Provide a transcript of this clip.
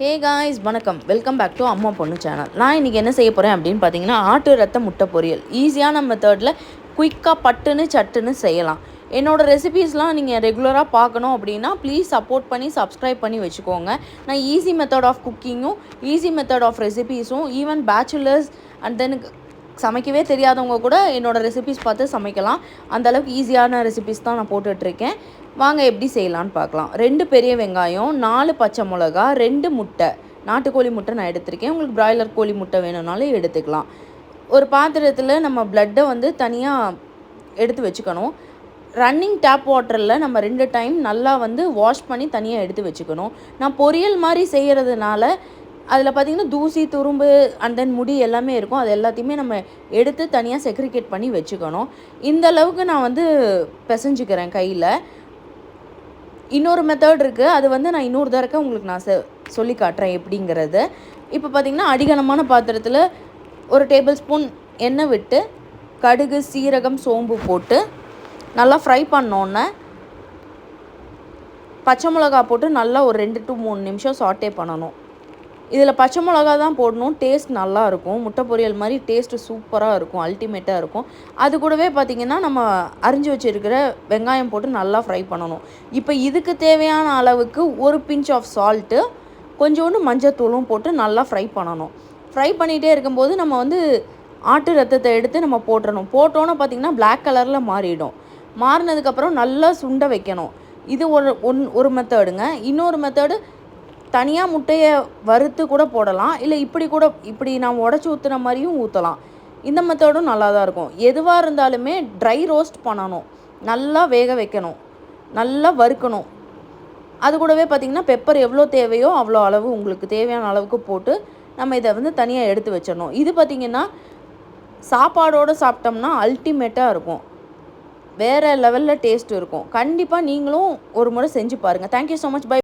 Hey guys வணக்கம், welcome back to அம்மா பொண்ணு சேனல். நான் இன்றைக்கி என்ன செய்ய போகிறேன் அப்படின்னு பார்த்தீங்கன்னா, ஆட்டு ரத்த முட்டை பொரியல் ஈஸியான மெத்தடில் குயிக்காக பட்டுன்னு சட்டுன்னு செய்யலாம். என்னோடய ரெசிபீஸ்லாம் நீங்கள் ரெகுலராக பார்க்கணும் அப்படின்னா ப்ளீஸ் சப்போர்ட் பண்ணி சப்ஸ்கிரைப் பண்ணி வச்சுக்கோங்க. நான் ஈஸி மெத்தட் ஆஃப் குக்கிங்கும் ஈஸி மெத்தட் ஆஃப் ரெசிபீஸும் ஈவன் பேச்சுலர்ஸ் அண்ட் தென் சமைக்கவே தெரியாதவங்க கூட என்னோடய ரெசிபீஸ் பார்த்து சமைக்கலாம். அந்தளவுக்கு ஈஸியான ரெசிபீஸ் தான் நான் போட்டுட்ருக்கேன். வாங்க எப்படி செய்யலான்னு பார்க்கலாம். 2 பெரிய வெங்காயம், 4 பச்சை மிளகா, 2 முட்டை, நாட்டுக்கோழி முட்டை நான் எடுத்திருக்கேன். உங்களுக்கு பிராய்லர் கோழி முட்டை வேணும்னாலும் எடுத்துக்கலாம். ஒரு பாத்திரத்தில் நம்ம பிளட்டை வந்து தனியாக எடுத்து வச்சுக்கணும். ரன்னிங் டேப் வாட்டரில் நம்ம 2 டைம் நல்லா வந்து வாஷ் பண்ணி தனியாக எடுத்து வச்சுக்கணும். நான் பொரியல் மாதிரி செய்கிறதுனால அதில் பார்த்திங்கன்னா தூசி துரும்பு அண்ட் தென் முடி எல்லாமே இருக்கும். அது எல்லாத்தையுமே நம்ம எடுத்து தனியாக செக்ரிகேட் பண்ணி வச்சுக்கணும். இந்த அளவுக்கு நான் வந்து பிசைஞ்சிக்கிறேன் கையில். இன்னொரு மெத்தட் இருக்குது, அது வந்து நான் இன்னொரு தடவை உங்களுக்கு நான் சொல்லி காட்டுறேன் எப்படிங்கிறது. இப்போ பார்த்திங்கன்னா அடிகனமான பாத்திரத்தில் ஒரு டேபிள் ஸ்பூன் எண்ணெய் விட்டு கடுகு, சீரகம், சோம்பு போட்டு நல்லா ஃப்ரை பண்ணோன்னே பச்சை மிளகா போட்டு நல்லா ஒரு 2 to 3 நிமிஷம் சாட்டே பண்ணணும். இதில் பச்சை மிளகா தான் போடணும், டேஸ்ட் நல்லாயிருக்கும். முட்டை பொரியல் மாதிரி டேஸ்ட்டு சூப்பராக இருக்கும், அல்டிமேட்டாக இருக்கும். அது கூடவே பார்த்திங்கன்னா நம்ம அரிஞ்சு வச்சுருக்கிற வெங்காயம் போட்டு நல்லா ஃப்ரை பண்ணணும். இப்போ இதுக்கு தேவையான அளவுக்கு ஒரு பிஞ்ச் ஆஃப் சால்ட்டு, கொஞ்சோண்டு மஞ்சத்தூளும் போட்டு நல்லா ஃப்ரை பண்ணணும். ஃப்ரை பண்ணிகிட்டே இருக்கும்போது நம்ம வந்து ஆட்டு ரத்தத்தை எடுத்து நம்ம போட்டுறணும். போட்டோன்னு பார்த்திங்கன்னா பிளாக் கலரில் மாறிடும். மாறினதுக்கப்புறம் நல்லா சுண்ட வைக்கணும். இது ஒரு மெத்தடுங்க. இன்னொரு மெத்தடு, தனியாக முட்டையை வறுத்து கூட போடலாம், இல்லை இப்படி நான் உடச்சி ஊற்றுன மாதிரியும் ஊற்றலாம். இந்த மெத்தடும் நல்லா தான் இருக்கும். எதுவாக இருந்தாலுமே ட்ரை ரோஸ்ட் பண்ணணும், நல்லா வேக வைக்கணும், நல்லா வறுக்கணும். அது கூடவே பார்த்திங்கன்னா பெப்பர் எவ்வளோ தேவையோ அவ்வளோ அளவு உங்களுக்கு தேவையான அளவுக்கு போட்டு நம்ம இதை வந்து தனியாக எடுத்து வச்சிடணும். இது பார்த்திங்கன்னா சாப்பாடோடு சாப்பிட்டோம்னா அல்டிமேட்டாக இருக்கும், வேறு லெவலில் டேஸ்ட் இருக்கும். கண்டிப்பாக நீங்களும் ஒரு முறை செஞ்சு பாருங்கள். Thank you so much. பை.